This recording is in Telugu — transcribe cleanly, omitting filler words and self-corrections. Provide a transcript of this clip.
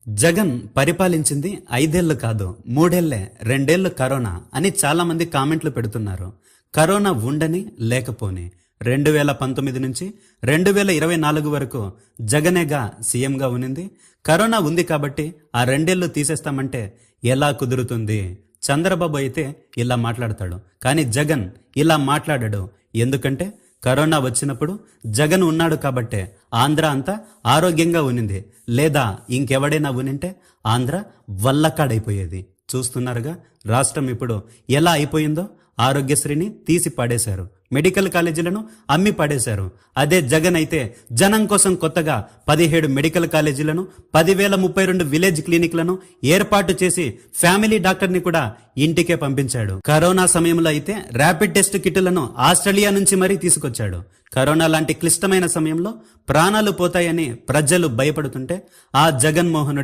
జగన్ పరిపాలించింది 5 ఏళ్లు కాదు 3 ఏళ్లే, 2 ఏళ్లు కరోనా అని చాలా మంది కామెంట్లు పెడుతున్నారు. కరోనా ఉండని లేకపోని 2019 నుంచి 2024 వరకు జగనేగా సీఎంగా ఉనింది. కరోనా ఉంది కాబట్టి ఆ 2 ఏళ్లు తీసేస్తామంటే ఎలా కుదురుతుంది? చంద్రబాబు అయితే ఇలా మాట్లాడతాడు, కానీ జగన్ ఇలా మాట్లాడాడు. ఎందుకంటే కరోనా వచ్చినప్పుడు జగన్ ఉన్నాడు కాబట్టే ఆంధ్ర అంతా ఆరోగ్యంగా ఉనింది. లేదా ఇంకెవడైనా ఉనింటే ఆంధ్ర వల్లకాడైపోయేది. చూస్తున్నారుగా రాష్ట్రం ఇప్పుడు ఎలా అయిపోయిందో. ఆరోగ్యశ్రీని తీసి పడేశారు, మెడికల్ కాలేజీలను అమ్మి పడేశారు. అదే జగన్ అయితే జనం కోసం కొత్తగా 17 మెడికల్ కాలేజీలను, 10,032 విలేజ్ క్లినిక్లను ఏర్పాటు చేసి ఫ్యామిలీ డాక్టర్ని కూడా ఇంటికే పంపించాడు. కరోనా సమయంలో అయితే ర్యాపిడ్ టెస్ట్ కిట్లను ఆస్ట్రేలియా నుంచి మరీ తీసుకొచ్చాడు. కరోనా లాంటి క్లిష్టమైన సమయంలో ప్రాణాలు పోతాయని ప్రజలు భయపడుతుంటే ఆ జగన్మోహన్